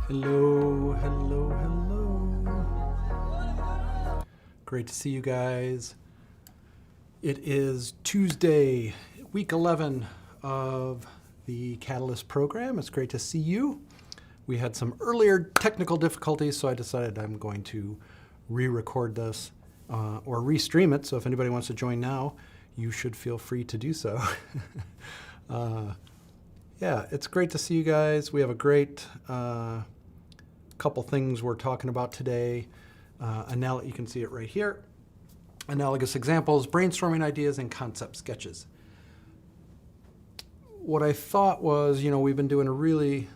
Hello, hello, hello. Great to see you guys. It is Tuesday, week 11 of the Catalyst program. It's great to see you. We had some earlier technical difficulties, so I decided I'm going to re-record this or re-stream it. So if anybody wants to join now, you should feel free to do so. Yeah, it's great to see you guys. We have a great couple things we're talking about today. You can see it right here. Analogous examples, brainstorming ideas, and concept sketches. What I thought was, we've been doing a really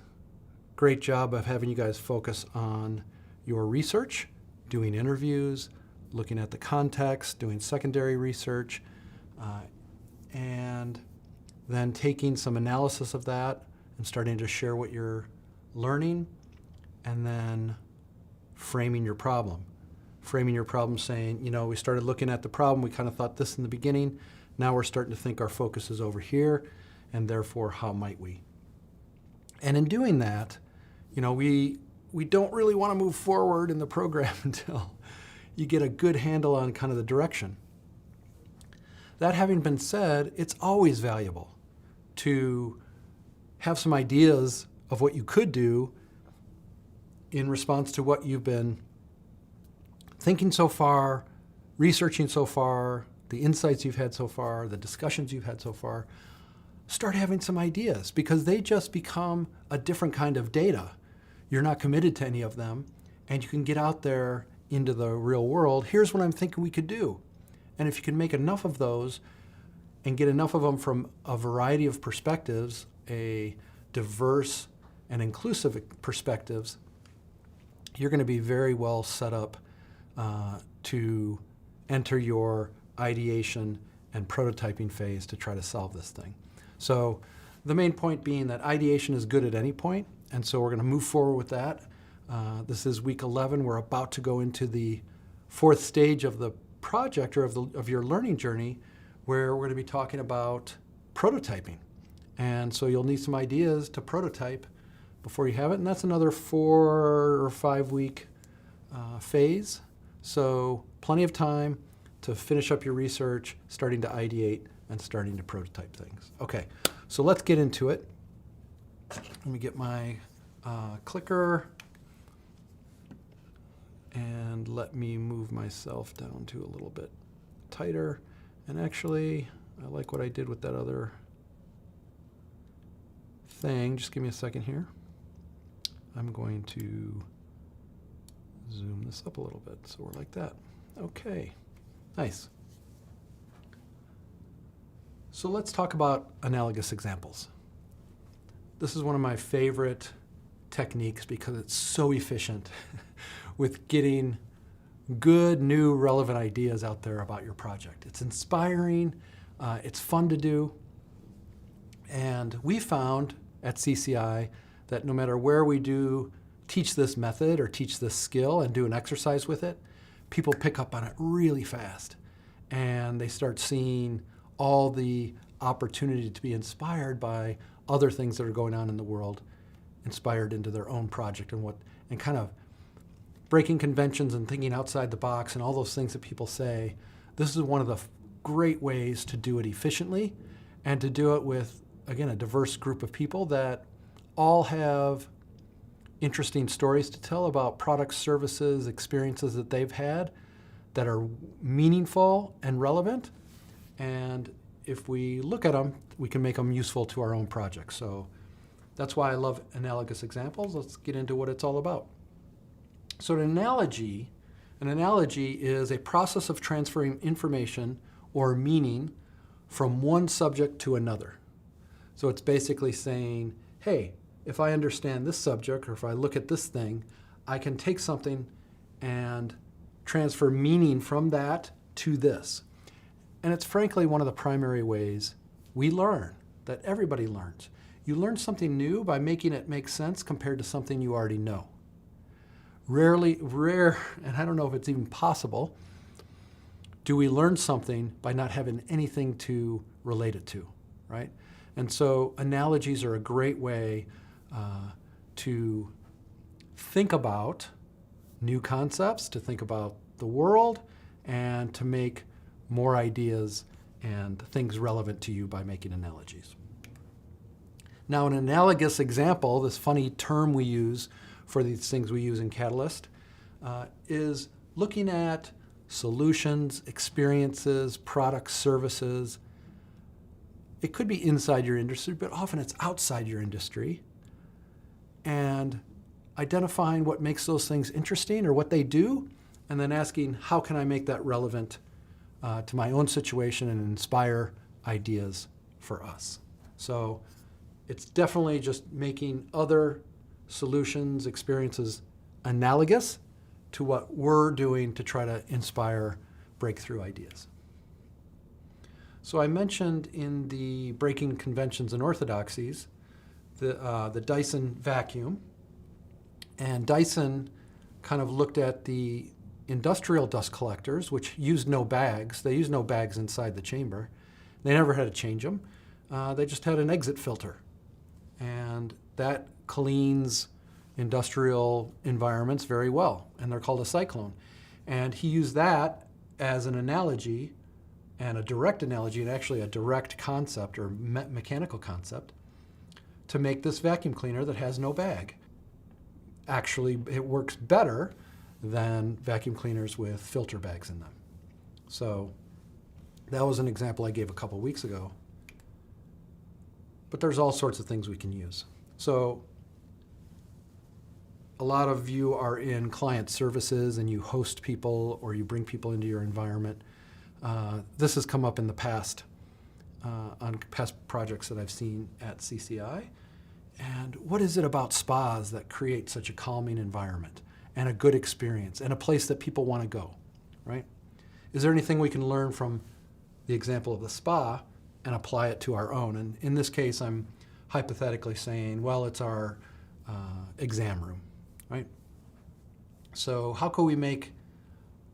great job of having you guys focus on your research, doing interviews, looking at the context, doing secondary research, and then taking some analysis of that and starting to share what you're learning, and then framing your problem. Framing your problem saying, we started looking at the problem, we kind of thought this in the beginning, now we're starting to think our focus is over here, and therefore, how might we? And in doing that, we don't really want to move forward in the program until you get a good handle on kind of the direction. That having been said, it's always valuable to have some ideas of what you could do in response to what you've been thinking so far, researching so far, the insights you've had so far, the discussions you've had so far. Start having some ideas because they just become a different kind of data. You're not committed to any of them, and you can get out there into the real world. Here's what I'm thinking we could do. And if you can make enough of those and get enough of them from a variety of perspectives, a diverse and inclusive perspectives, you're going to be very well set up to enter your ideation and prototyping phase to try to solve this thing. So the main point being that ideation is good at any point, and so we're going to move forward with that. This is week 11. We're about to go into the fourth stage of the project or of your learning journey, where we're going to be talking about prototyping. And so you'll need some ideas to prototype before you have it, and that's another 4 or 5 week phase. So plenty of time to finish up your research, starting to ideate, and starting to prototype things. Okay, so let's get into it. Let me get my clicker, and let me move myself down to a little bit tighter. And actually, I like what I did with that other thing. Just give me a second here. I'm going to zoom this up a little bit so we're like that. Okay, nice. So let's talk about analogous examples. This is one of my favorite techniques because it's so efficient with getting good, new, relevant ideas out there about your project. It's inspiring, it's fun to do, and we found at CCI that no matter where we do teach this method or teach this skill and do an exercise with it, people pick up on it really fast, and they start seeing all the opportunity to be inspired by other things that are going on in the world, inspired into their own project and kind of breaking conventions and thinking outside the box and all those things that people say. This is one of the great ways to do it efficiently and to do it with, again, a diverse group of people that all have interesting stories to tell about products, services, experiences that they've had that are meaningful and relevant. And if we look at them, we can make them useful to our own projects. So that's why I love analogous examples. Let's get into what it's all about. So an analogy is a process of transferring information or meaning from one subject to another. So it's basically saying, hey, if I understand this subject or if I look at this thing, I can take something and transfer meaning from that to this. And it's frankly one of the primary ways we learn, that everybody learns. You learn something new by making it make sense compared to something you already know. Rare, and I don't know if it's even possible, do we learn something by not having anything to relate it to, right? And so analogies are a great way to think about new concepts, to think about the world, and to make more ideas and things relevant to you by making analogies. Now, an analogous example, this funny term we use for these things we use in Catalyst, is looking at solutions, experiences, products, services. It could be inside your industry, but often it's outside your industry. And identifying what makes those things interesting or what they do, and then asking, how can I make that relevant to my own situation and inspire ideas for us? So it's definitely just making other solutions, experiences analogous to what we're doing to try to inspire breakthrough ideas. So I mentioned in the Breaking Conventions and Orthodoxies the Dyson vacuum. And Dyson kind of looked at the industrial dust collectors, which used no bags. They used no bags inside the chamber. They never had to change them. They just had an exit filter. And that cleans industrial environments very well, and they're called a cyclone. And he used that as an analogy, and a direct analogy, and actually a direct concept or mechanical concept, to make this vacuum cleaner that has no bag. Actually, it works better than vacuum cleaners with filter bags in them. So that was an example I gave a couple weeks ago. But there's all sorts of things we can use. So a lot of you are in client services and you host people or you bring people into your environment. This has come up in the past on past projects that I've seen at CCI. And what is it about spas that create such a calming environment and a good experience and a place that people want to go, right? Is there anything we can learn from the example of the spa and apply it to our own? And in this case, I'm hypothetically saying, well, it's our exam room, right? So how can we make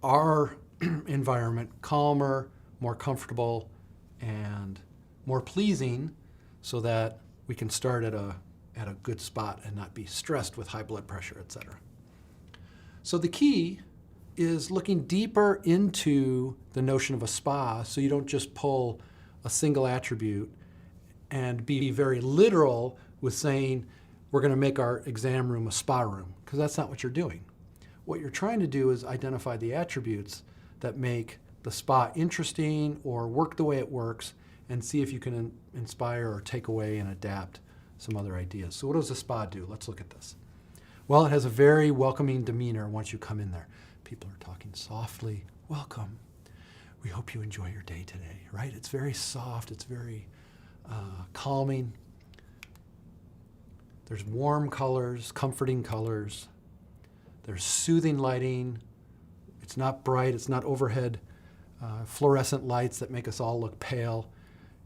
our environment calmer, more comfortable, and more pleasing so that we can start at a good spot and not be stressed with high blood pressure, et cetera. So the key is looking deeper into the notion of a spa so you don't just pull a single attribute and be very literal with saying we're going to make our exam room a spa room, because that's not what you're doing. What you're trying to do is identify the attributes that make the spa interesting or work the way it works, and see if you can inspire or take away and adapt some other ideas. So what does a spa do? Let's look at this. Well, it has a very welcoming demeanor once you come in there. People are talking softly. Welcome. We hope you enjoy your day today, right? It's very soft. It's very calming. There's warm colors, comforting colors. There's soothing lighting. It's not bright. It's not overhead fluorescent lights that make us all look pale.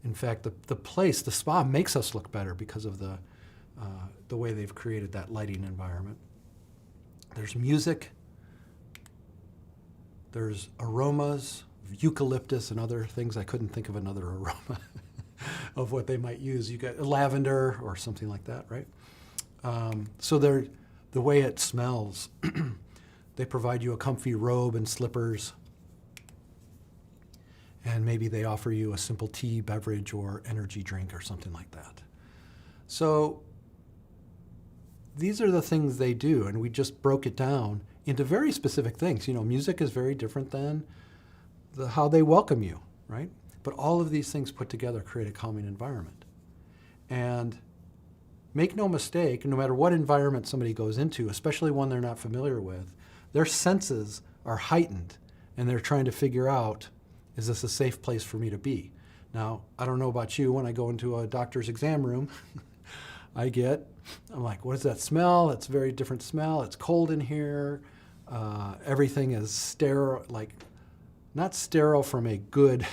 In fact, the spa makes us look better because of the way they've created that lighting environment. There's music. There's aromas, eucalyptus and other things. I couldn't think of another aroma of what they might use. You got lavender or something like that, right? So the way it smells, they provide you a comfy robe and slippers. And maybe they offer you a simple tea, beverage, or energy drink or something like that. So these are the things they do, and we just broke it down into very specific things. You know, music is very different than how they welcome you, right? But all of these things put together create a calming environment. And make no mistake, no matter what environment somebody goes into, especially one they're not familiar with, their senses are heightened, and they're trying to figure out, is this a safe place for me to be? Now, I don't know about you, when I go into a doctor's exam room, I'm like, what does that smell? It's a very different smell. It's cold in here. Everything is sterile, like not sterile from a good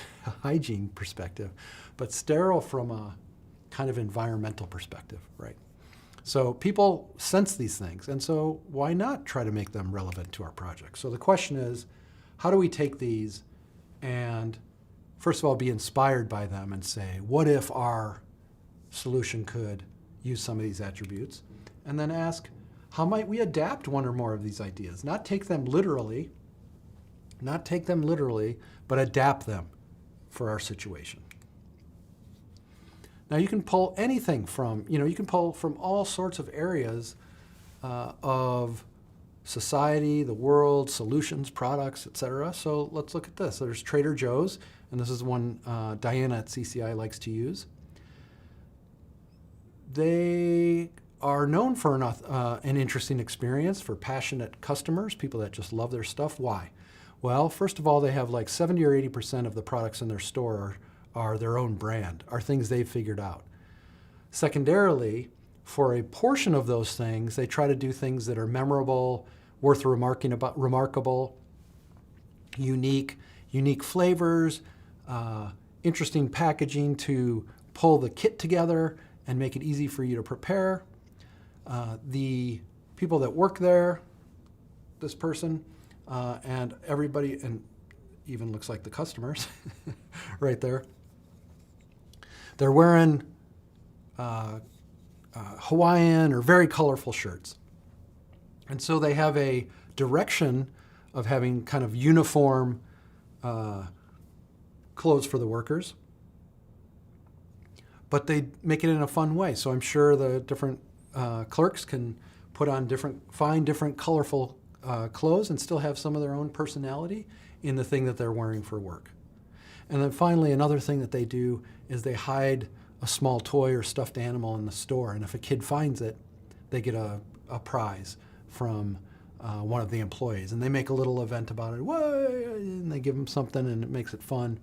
hygiene perspective, but sterile from a kind of environmental perspective, right? So people sense these things, and so why not try to make them relevant to our project? So the question is, how do we take these and first of all be inspired by them and say, what if our solution could use some of these attributes? And then ask, How might we adapt one or more of these ideas? Not take them literally, but adapt them for our situation. Now you can pull anything from, you can pull from all sorts of areas of society, the world, solutions, products, etc. So let's look at this. There's Trader Joe's, and this is one Diana at CCI likes to use. They are known for an interesting experience, for passionate customers, people that just love their stuff. Why? Well, first of all, they have like 70 or 80% of the products in their store are their own brand, are things they've figured out. Secondarily, for a portion of those things, they try to do things that are memorable, worth remarkable, unique flavors, interesting packaging to pull the kit together and make it easy for you to prepare. The people that work there, this person, and everybody, and even looks like the customers right there, they're wearing Hawaiian or very colorful shirts. And so they have a direction of having kind of uniform clothes for the workers, but they make it in a fun way. So I'm sure the different clerks can find different colorful clothes and still have some of their own personality in the thing that they're wearing for work. And then finally, another thing that they do is they hide a small toy or stuffed animal in the store. And if a kid finds it, they get a prize from one of the employees. And they make a little event about it. Whoa! And they give them something, and it makes it fun.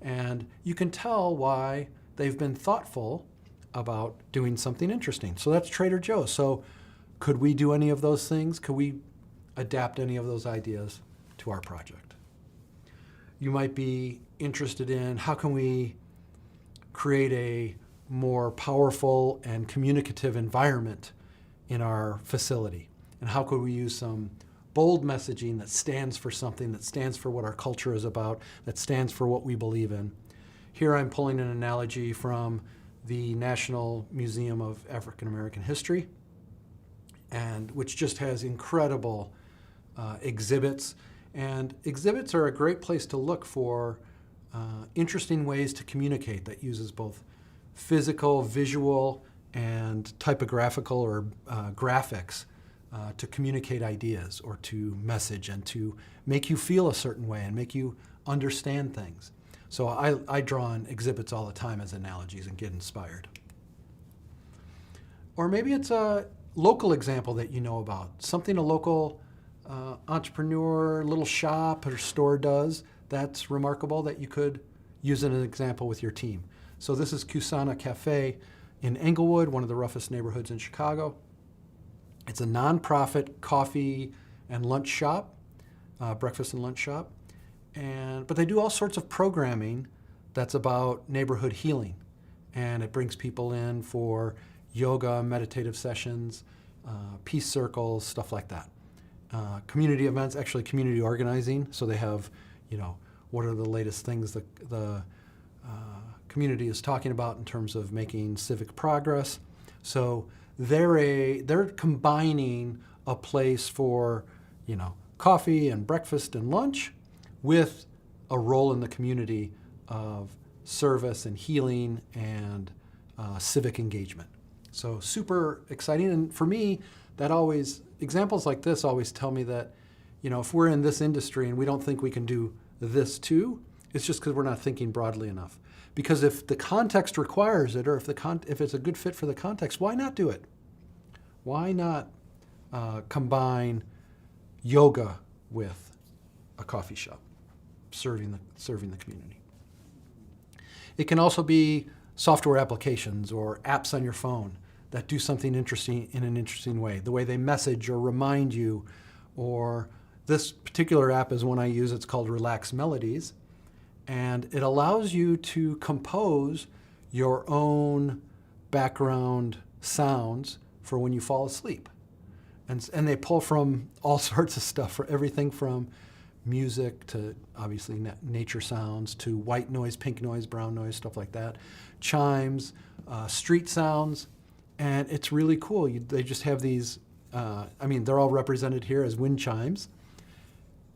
And you can tell why they've been thoughtful about doing something interesting. So that's Trader Joe's. So could we do any of those things? Could we adapt any of those ideas to our project? You might be interested in how can we create a more powerful and communicative environment in our facility? And how could we use some bold messaging that stands for something, that stands for what our culture is about, that stands for what we believe in? Here I'm pulling an analogy from the National Museum of African American History, and which just has incredible exhibits. And exhibits are a great place to look for interesting ways to communicate that uses both physical, visual, and typographical or graphics to communicate ideas or to message and to make you feel a certain way and make you understand things. So I draw on exhibits all the time as analogies and get inspired. Or maybe it's a local example that you know about, something a local entrepreneur, little shop or store does that's remarkable that you could use as an example with your team. So this is Kusana Cafe in Englewood, one of the roughest neighborhoods in Chicago. It's a nonprofit coffee and lunch shop, breakfast and lunch shop. But they do all sorts of programming that's about neighborhood healing. And it brings people in for yoga, meditative sessions, peace circles, stuff like that. Community events, actually community organizing. So they have, what are the latest things the community is talking about in terms of making civic progress. So they're combining a place for, coffee and breakfast and lunch with a role in the community of service and healing and civic engagement. So super exciting. And for me, examples like this always tell me that, if we're in this industry and we don't think we can do this too, it's just because we're not thinking broadly enough. Because if the context requires it, or if it's a good fit for the context, why not do it? Why not combine yoga with a coffee shop, serving the community? It can also be software applications or apps on your phone that do something interesting in an interesting way. The way they message or remind you, or this particular app is one I use. It's called Relax Melodies. And it allows you to compose your own background sounds for when you fall asleep. And they pull from all sorts of stuff, for everything from music to obviously nature sounds to white noise, pink noise, brown noise, stuff like that, chimes, street sounds. And it's really cool. They just have these I mean, they're all represented here as wind chimes,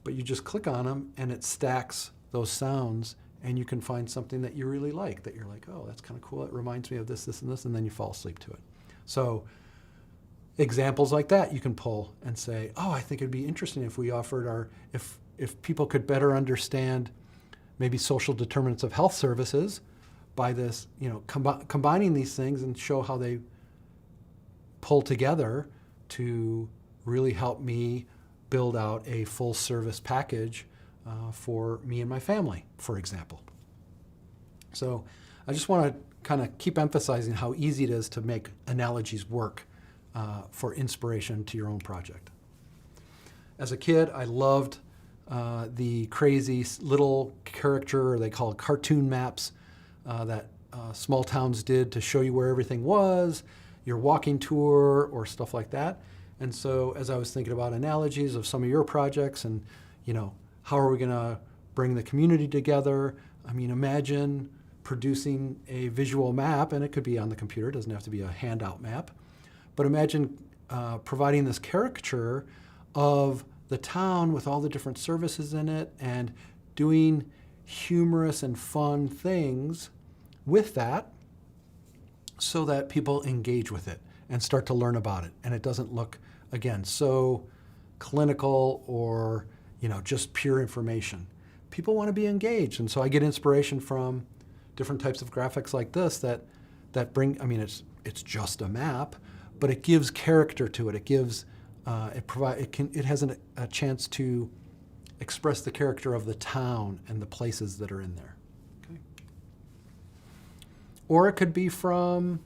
but you just click on them and it stacks those sounds, and you can find something that you really like, that you're like, oh, that's kind of cool. It reminds me of this, this, and this, and then you fall asleep to it. So examples like that you can pull and say, oh, I think it'd be interesting if we offered if people could better understand maybe social determinants of health services by this, combining these things and show how they pull together to really help me build out a full service package for me and my family, for example. So I just want to kind of keep emphasizing how easy it is to make analogies work for inspiration to your own project. As a kid, I loved the crazy little caricature, or they call it cartoon maps, that small towns did to show you where everything was, your walking tour, or stuff like that. And so as I was thinking about analogies of some of your projects and, how are we going to bring the community together? I mean, imagine producing a visual map, and it could be on the computer, it doesn't have to be a handout map, but imagine providing this caricature of the town with all the different services in it and doing humorous and fun things with that so that people engage with it and start to learn about it. And it doesn't look, again, so clinical or just pure information. People want to be engaged. And so I get inspiration from different types of graphics like this that bring, I mean, it's just a map, but it gives character to it. It gives, it has a chance to express the character of the town and the places that are in there. Okay. Or it could be from,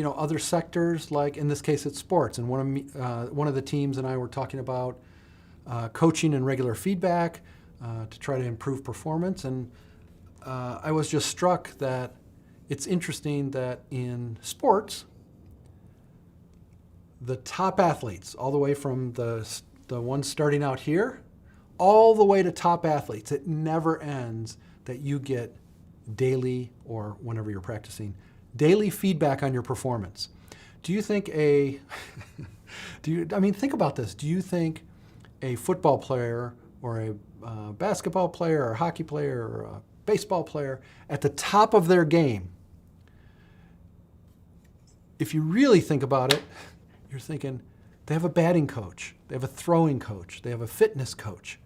other sectors, like in this case it's sports. And one of the teams and I were talking about coaching and regular feedback to try to improve performance. And I was just struck that it's interesting that in sports, the top athletes, all the way from the ones starting out here, all the way to top athletes, it never ends that you get daily, or whenever you're practicing, daily feedback on your performance. Do you think think about this. Do you think a football player or a basketball player or a hockey player or a baseball player at the top of their game, if you really think about it, you're thinking they have a batting coach, they have a throwing coach, they have a fitness coach,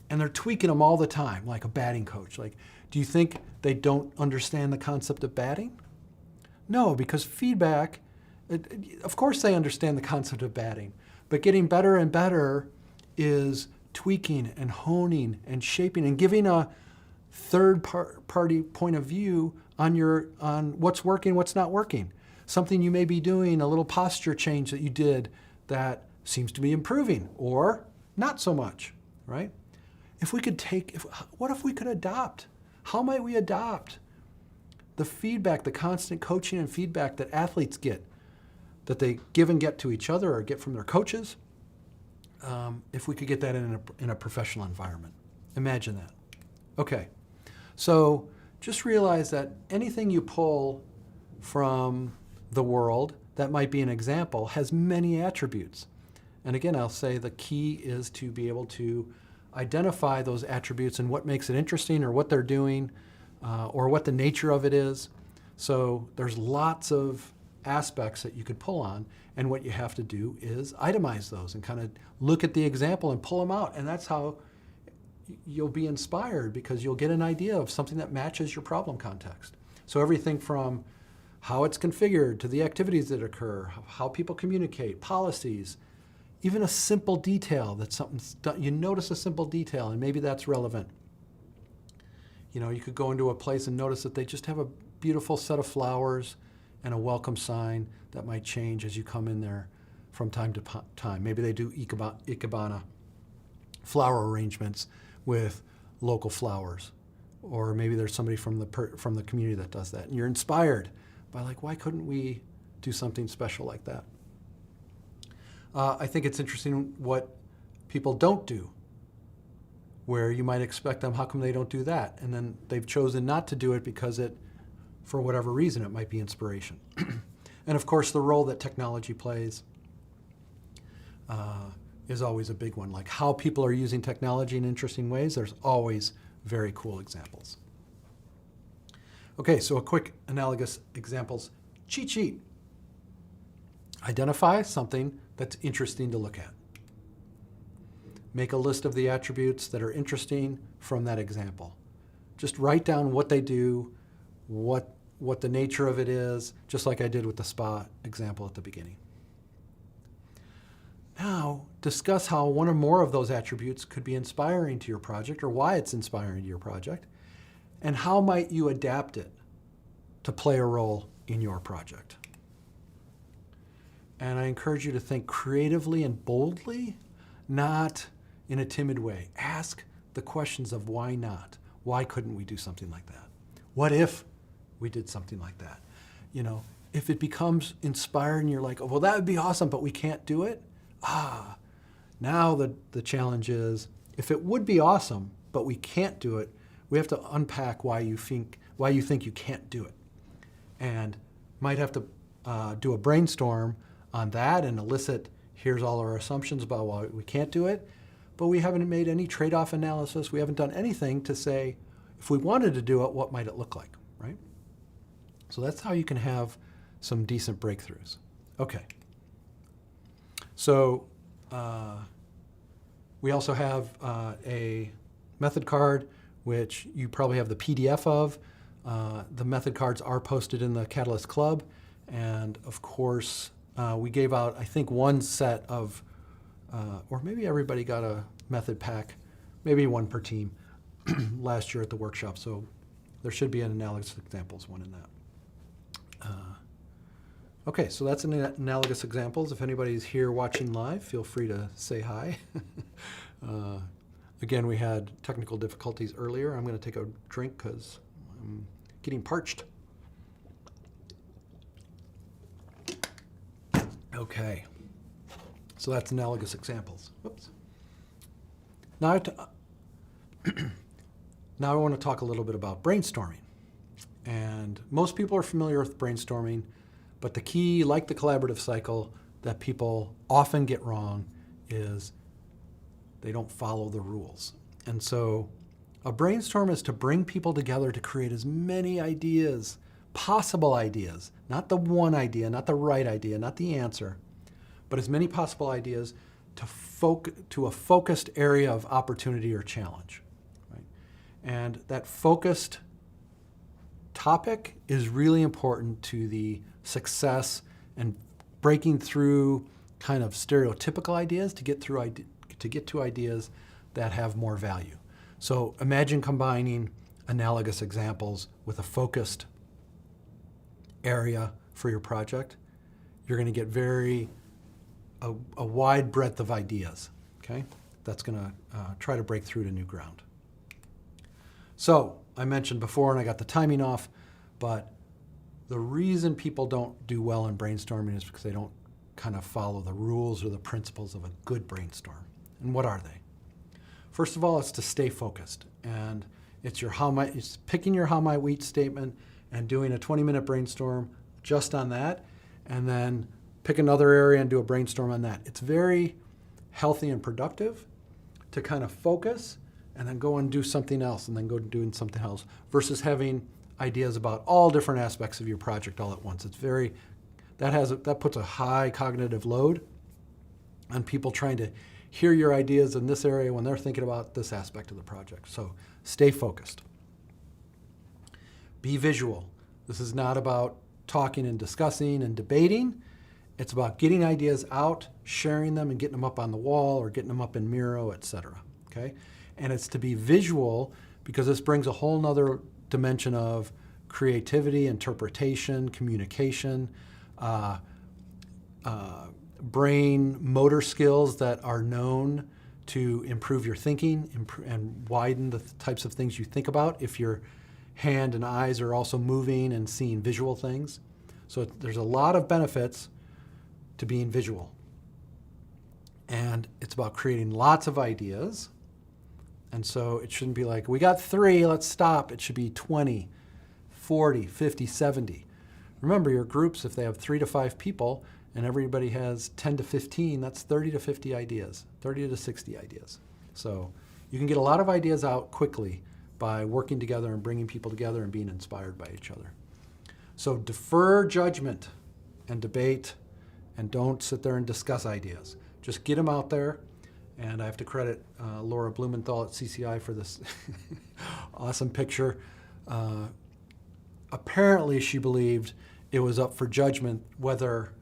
and they're tweaking them all the time like a batting coach. Like, do you think they don't understand the concept of batting? No, because feedback, of course they understand the concept of batting, but getting better and better is tweaking and honing and shaping and giving a third-party point of view on what's working, what's not working. Something you may be doing, a little posture change that you did that seems to be improving, or not so much, right? What if we could adopt? How might we adopt the feedback, the constant coaching and feedback that athletes get, that they give and get to each other or get from their coaches? If we could get that in a professional environment. Imagine that. Okay, so just realize that anything you pull from the world that might be an example has many attributes. And again, I'll say the key is to be able to identify those attributes and what makes it interesting, or what they're doing, or what the nature of it is. So there's lots of aspects that you could pull on, and what you have to do is itemize those and kind of look at the example and pull them out. And that's how you'll be inspired, because you'll get an idea of something that matches your problem context. So everything from how it's configured to the activities that occur, how people communicate, policies, even a simple detail that something's done. You notice a simple detail and maybe that's relevant. You could go into a place and notice that they just have a beautiful set of flowers and a welcome sign that might change as you come in there from time to time. Maybe they do ikebana flower arrangements with local flowers, or maybe there's somebody from the community that does that, and you're inspired by, like, why couldn't we do something special like that? I think it's interesting what people don't do, where you might expect them, how come they don't do that? And then they've chosen not to do it because for whatever reason, it might be inspiration. And of course, the role that technology plays. is always a big one. Like how people are using technology in interesting ways, there's always very cool examples. Okay, so a quick analogous examples cheat sheet. Identify something that's interesting to look at. Make a list of the attributes that are interesting from that example. Just write down what they do, what the nature of it is, just like I did with the spa example at the beginning. Now, discuss how one or more of those attributes could be inspiring to your project or why it's inspiring to your project, and how might you adapt it to play a role in your project. And I encourage you to think creatively and boldly, not in a timid way. Ask the questions of why not? Why couldn't we do something like that? What if we did something like that? You know, if it becomes inspiring, you're like, oh, well, that would be awesome, but we can't do it. Now the challenge is, if it would be awesome, but we can't do it, we have to unpack why you think you can't do it. And might have to do a brainstorm on that and elicit, here's all our assumptions about why we can't do it, but we haven't made any trade-off analysis. We haven't done anything to say, if we wanted to do it, what might it look like, right? So that's how you can have some decent breakthroughs. Okay. So we also have a method card, which you probably have the PDF of. The method cards are posted in the Catalyst Club. And of course, we gave out, I think, one set of, or maybe everybody got a method pack, maybe one per team last year at the workshop. So there should be an analogous examples one in that. Okay, so that's an analogous examples. If anybody's here watching live, feel free to say hi. Again, we had technical difficulties earlier. I'm going to take a drink because I'm getting parched. Okay, so that's analogous examples. Whoops. Now I want to talk a little bit about brainstorming. And most people are familiar with brainstorming, but the key, like the collaborative cycle, that people often get wrong is they don't follow the rules. And so a brainstorm is to bring people together to create as many ideas, possible ideas, not the one idea, not the right idea, not the answer, but as many possible ideas to a focused area of opportunity or challenge. Right? And that focused topic is really important to the success and breaking through kind of stereotypical ideas to get to ideas that have more value. So imagine combining analogous examples with a focused area for your project. You're going to get a wide breadth of ideas. Okay, that's going to try to break through to new ground. So I mentioned before, and I got the timing off, but the reason people don't do well in brainstorming is because they don't kind of follow the rules or the principles of a good brainstorm. And what are they? First of all, it's to stay focused. And it's picking your how might we statement and doing a 20-minute brainstorm just on that, and then pick another area and do a brainstorm on that. It's very healthy and productive to kind of focus and then go and do something else and then go doing something else versus having ideas about all different aspects of your project all at once. That puts a high cognitive load on people trying to hear your ideas in this area when they're thinking about this aspect of the project. So stay focused. Be visual. This is not about talking and discussing and debating. It's about getting ideas out, sharing them, and getting them up on the wall or getting them up in Miro, etc. Okay? And it's to be visual because this brings a whole nother dimension of creativity, interpretation, communication, brain motor skills that are known to improve your thinking and widen the types of things you think about if your hand and eyes are also moving and seeing visual things. So there's a lot of benefits to being visual. And it's about creating lots of ideas. And so it shouldn't be like, we got 3, let's stop. It should be 20, 40, 50, 70. Remember, your groups, if they have 3 to 5 people, and everybody has 10 to 15, that's 30 to 50 ideas, 30 to 60 ideas. So you can get a lot of ideas out quickly by working together and bringing people together and being inspired by each other. So defer judgment and debate, and don't sit there and discuss ideas. Just get them out there. And I have to credit Laura Blumenthal at CCI for this awesome picture. Apparently she believed it was up for judgment whether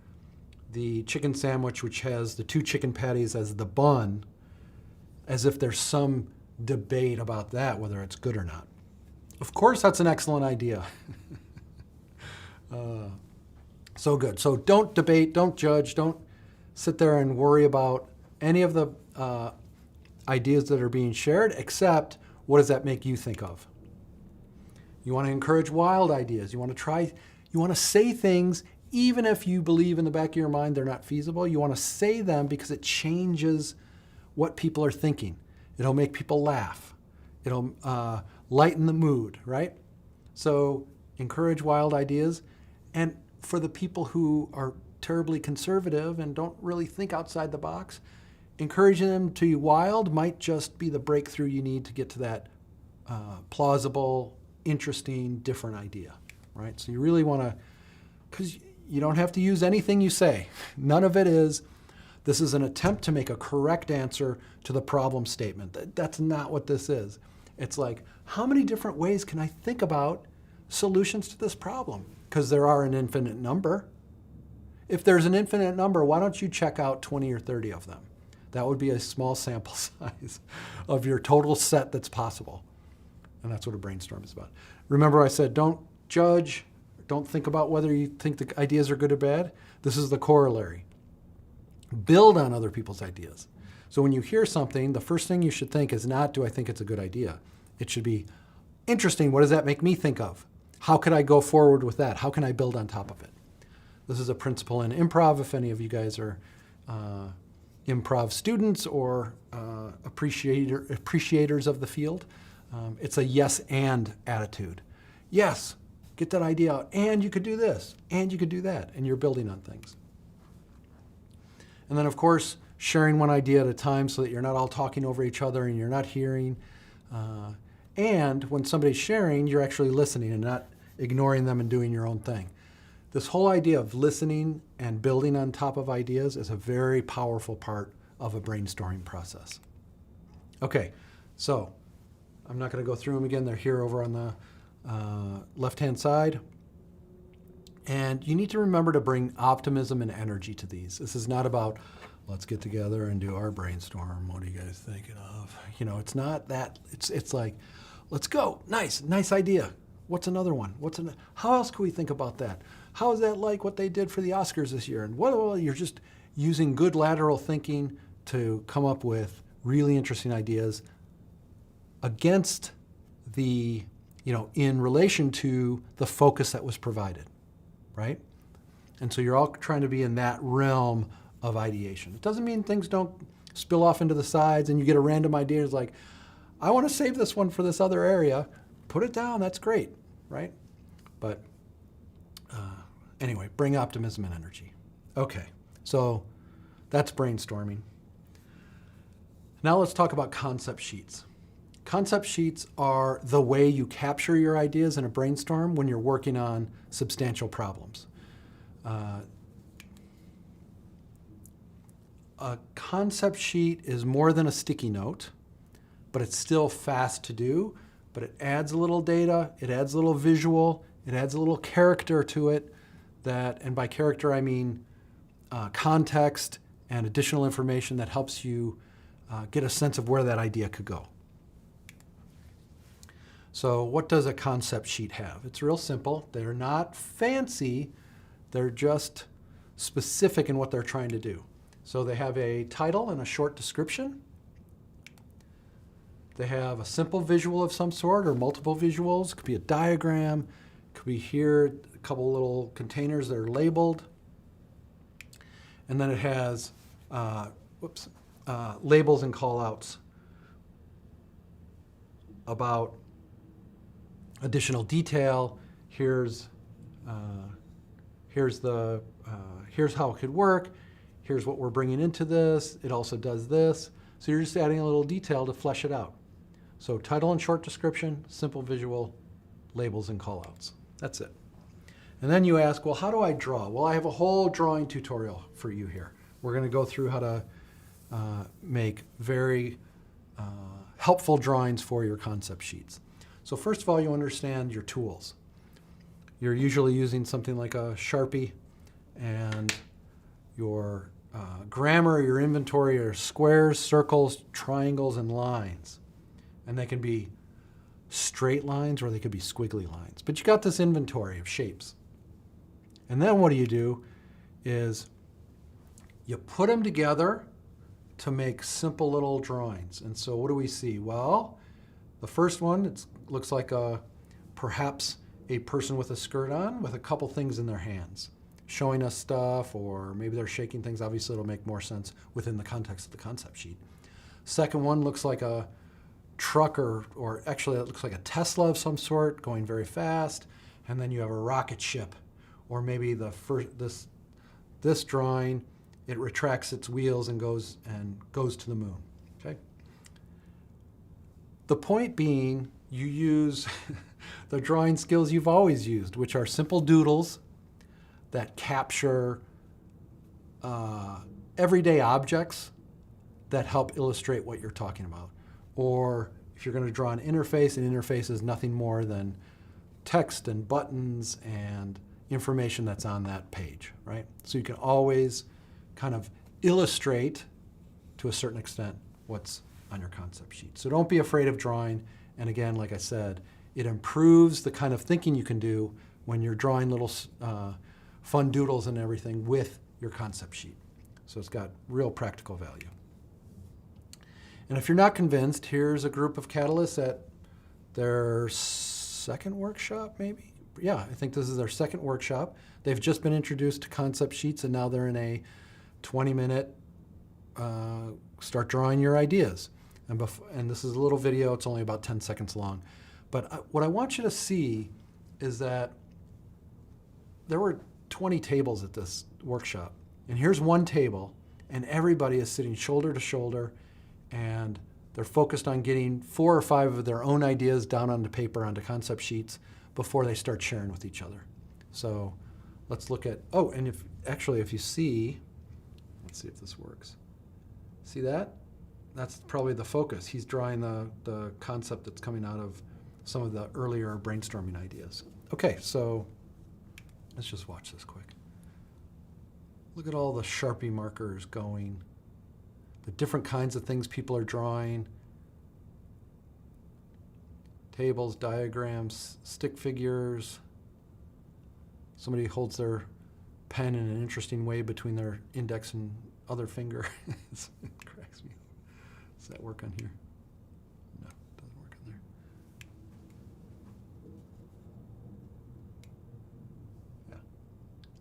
the chicken sandwich, which has the 2 chicken patties as the bun, as if there's some debate about that, whether it's good or not. Of course, that's an excellent idea. So good. So don't debate, don't judge, don't sit there and worry about any of the ideas that are being shared, except what does that make you think of? You want to encourage wild ideas. You want to say things even if you believe in the back of your mind they're not feasible. You want to say them because it changes what people are thinking. It'll make people laugh. It'll lighten the mood, right? So encourage wild ideas. And for the people who are terribly conservative and don't really think outside the box, encouraging them to be wild might just be the breakthrough you need to get to that plausible, interesting, different idea, right? So you really want to, because you don't have to use anything you say. None of it is, this is an attempt to make a correct answer to the problem statement. That's not what this is. It's like, how many different ways can I think about solutions to this problem? Because there are an infinite number. If there's an infinite number, why don't you check out 20 or 30 of them? That would be a small sample size of your total set that's possible. And that's what a brainstorm is about. Remember I said, don't judge, don't think about whether you think the ideas are good or bad. This is the corollary. Build on other people's ideas. So when you hear something, the first thing you should think is not, do I think it's a good idea? It should be, interesting, what does that make me think of? How could I go forward with that? How can I build on top of it? This is a principle in improv, if any of you guys are improv students or appreciators of the field. It's a yes and attitude. Yes, get that idea out, and you could do this, and you could do that, and you're building on things. And then, of course, sharing one idea at a time so that you're not all talking over each other and you're not hearing. And when somebody's sharing, you're actually listening and not ignoring them and doing your own thing. This whole idea of listening and building on top of ideas is a very powerful part of a brainstorming process. Okay, so I'm not going to go through them again. They're here over on the left-hand side. And you need to remember to bring optimism and energy to these. This is not about, let's get together and do our brainstorm. What are you guys thinking of? You know, it's not that. It's like, let's go. Nice idea. What's another one? How else can we think about that? How is that like what they did for the Oscars this year? And you're just using good lateral thinking to come up with really interesting ideas against the, in relation to the focus that was provided, right? And so you're all trying to be in that realm of ideation. It doesn't mean things don't spill off into the sides and you get a random idea. It's like, I want to save this one for this other area. Put it down, that's great, right? But anyway, bring optimism and energy. Okay, so that's brainstorming. Now let's talk about concept sheets. Concept sheets are the way you capture your ideas in a brainstorm when you're working on substantial problems. A concept sheet is more than a sticky note, but it's still fast to do, but it adds a little data, it adds a little visual, it adds a little character to it that, and by character I mean context and additional information that helps you get a sense of where that idea could go. So what does a concept sheet have? It's real simple. They're not fancy. They're just specific in what they're trying to do. So they have a title and a short description. They have a simple visual of some sort or multiple visuals. It could be a diagram. It could be here, a couple little containers that are labeled. And then it has labels and call-outs about additional detail. Here's the here's how it could work. Here's what we're bringing into this. It also does this. So you're just adding a little detail to flesh it out. So title and short description, simple visual, labels and callouts. That's it. And then you ask, well, how do I draw? Well, I have a whole drawing tutorial for you here. We're going to go through how to make very helpful drawings for your concept sheets. So first of all, you understand your tools. You're usually using something like a Sharpie, and your grammar, your inventory are squares, circles, triangles, and lines. And they can be straight lines or they could be squiggly lines. But you got this inventory of shapes. And then what do is you put them together to make simple little drawings. And so what do we see? Well, the first one, looks like perhaps a person with a skirt on with a couple things in their hands, showing us stuff, or maybe they're shaking things. Obviously, it'll make more sense within the context of the concept sheet. Second one looks like a truck, or actually it looks like a Tesla of some sort going very fast. And then you have a rocket ship, or maybe this drawing, it retracts its wheels and goes to the moon. Okay. The point being, you use the drawing skills you've always used, which are simple doodles that capture everyday objects that help illustrate what you're talking about. Or if you're going to draw an interface is nothing more than text and buttons and information that's on that page, right? So you can always kind of illustrate, to a certain extent, what's on your concept sheet. So don't be afraid of drawing. And again, like I said, it improves the kind of thinking you can do when you're drawing little fun doodles and everything with your concept sheet. So it's got real practical value. And if you're not convinced, here's a group of catalysts at their second workshop, maybe? Yeah, I think this is their second workshop. They've just been introduced to concept sheets, and now they're in a 20-minute start drawing your ideas. And this is a little video. It's only about 10 seconds long. But what I want you to see is that there were 20 tables at this workshop. And here's one table, and everybody is sitting shoulder to shoulder, and they're focused on getting 4 or 5 of their own ideas down onto paper, onto concept sheets, before they start sharing with each other. So let's look at, oh, and if you see, let's see if this works. See that? That's probably the focus. He's drawing the concept that's coming out of some of the earlier brainstorming ideas. Okay, so let's just watch this quick. Look at all the Sharpie markers going, the different kinds of things people are drawing. Tables, diagrams, stick figures. Somebody holds their pen in an interesting way between their index and other finger. It cracks me up. Does that work on here? No, it doesn't work on there. Yeah,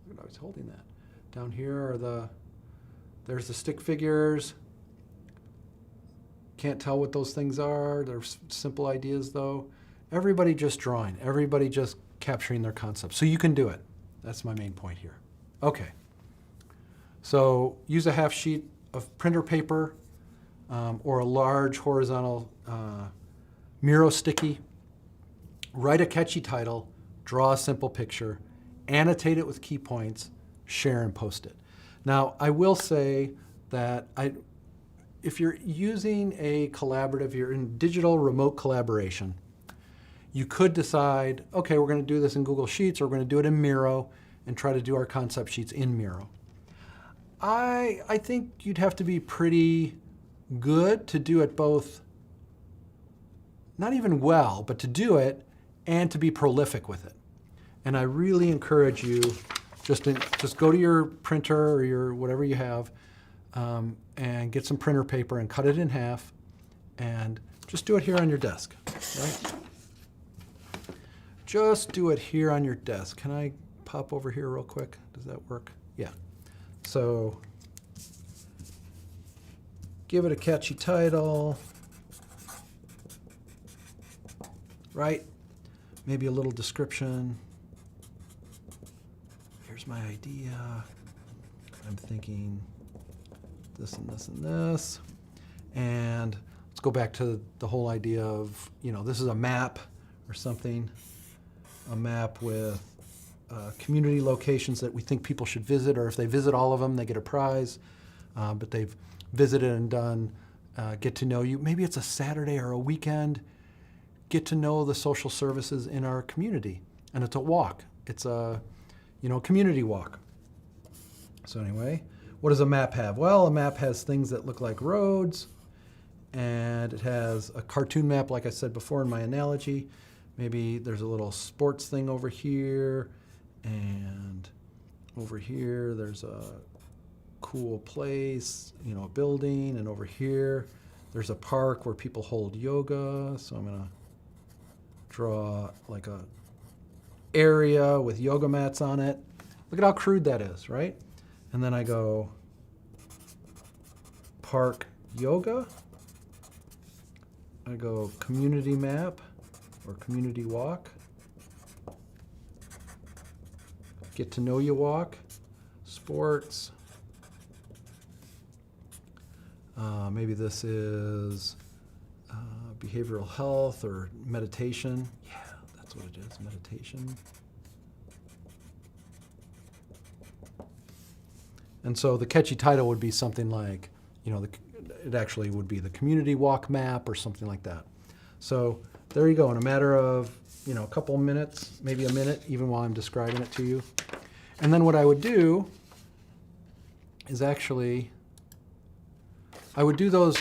look at how he's holding that. Down here are there's the stick figures. Can't tell what those things are. They're simple ideas, though. Everybody just drawing. Everybody just capturing their concepts. So you can do it. That's my main point here. Okay. So use a half sheet of printer paper or a large horizontal Miro sticky. Write a catchy title. Draw a simple picture. Annotate it with key points. Share and post it. Now, I will say that if you're using a collaborative, you're in digital remote collaboration, you could decide, okay, we're going to do this in Google Sheets, or we're going to do it in Miro and try to do our concept sheets in Miro. I think you'd have to be pretty good to do it both, not even well, but to do it and to be prolific with it. And I really encourage you just go to your printer or your whatever you have, and get some printer paper and cut it in half and just do it here on your desk, right? Just do it here on your desk. Can I pop over here real quick? Does that work? Yeah. So give it a catchy title, right? Maybe a little description. Here's my idea. I'm thinking this and this and this. And let's go back to the whole idea of, this is a map or something, a map with community locations that we think people should visit, or if they visit all of them, they get a prize. But they've visited and done get to know you. Maybe it's a Saturday or a weekend. Get to know the social services in our community. And it's a walk. It's a, community walk. So anyway, what does a map have? Well, a map has things that look like roads, and it has a cartoon map, like I said before in my analogy. Maybe there's a little sports thing over here, and over here there's a cool place, a building, and over here there's a park where people hold yoga. So I'm gonna draw like a area with yoga mats on it. Look at how crude that is, right? And then I go park yoga. I go community map or community walk. Get to know you walk. Sports. Maybe this is behavioral health or meditation. Yeah, that's what it is, meditation. And so the catchy title would be something like, it actually would be the community walk map or something like that. So there you go, in a matter of, a couple minutes, maybe a minute, even while I'm describing it to you. And then what I would do is actually, I would do those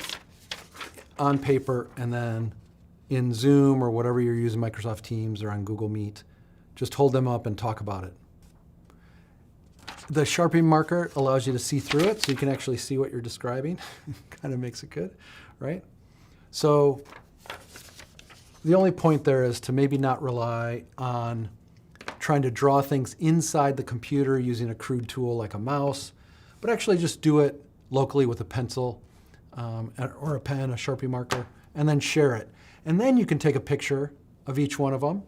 on paper, and then in Zoom or whatever you're using, Microsoft Teams or on Google Meet, just hold them up and talk about it. The Sharpie marker allows you to see through it, so you can actually see what you're describing. Kind of makes it good, right? So the only point there is to maybe not rely on trying to draw things inside the computer using a crude tool like a mouse, but actually just do it locally with a pencil or a pen, a Sharpie marker, and then share it. And then you can take a picture of each one of them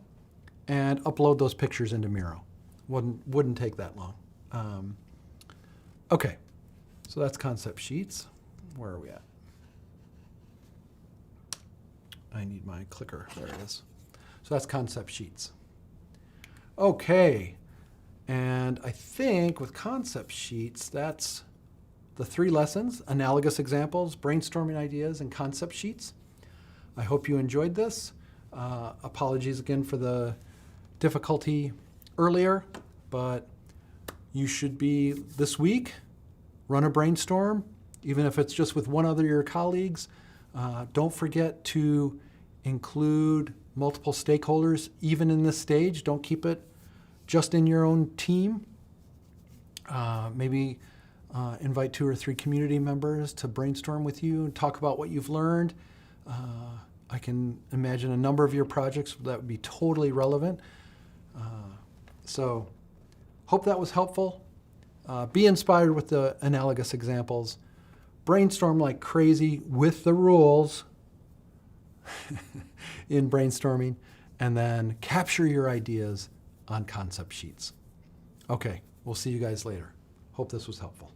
and upload those pictures into Miro. Wouldn't take that long. Okay, so that's concept sheets. Where are we at? I need my clicker. There it is. So that's concept sheets. Okay, and I think with concept sheets, that's the 3 lessons: analogous examples, brainstorming ideas, and concept sheets. I hope you enjoyed this. Apologies again for the difficulty earlier, but you should be, this week, run a brainstorm, even if it's just with one other of your colleagues. Don't forget to include multiple stakeholders, even in this stage. Don't keep it just in your own team. Maybe invite 2 or 3 community members to brainstorm with you and talk about what you've learned. I can imagine a number of your projects that would be totally relevant. So hope that was helpful. Be inspired with the analogous examples. Brainstorm like crazy with the rules in brainstorming, and then capture your ideas on concept sheets. Okay, we'll see you guys later. Hope this was helpful.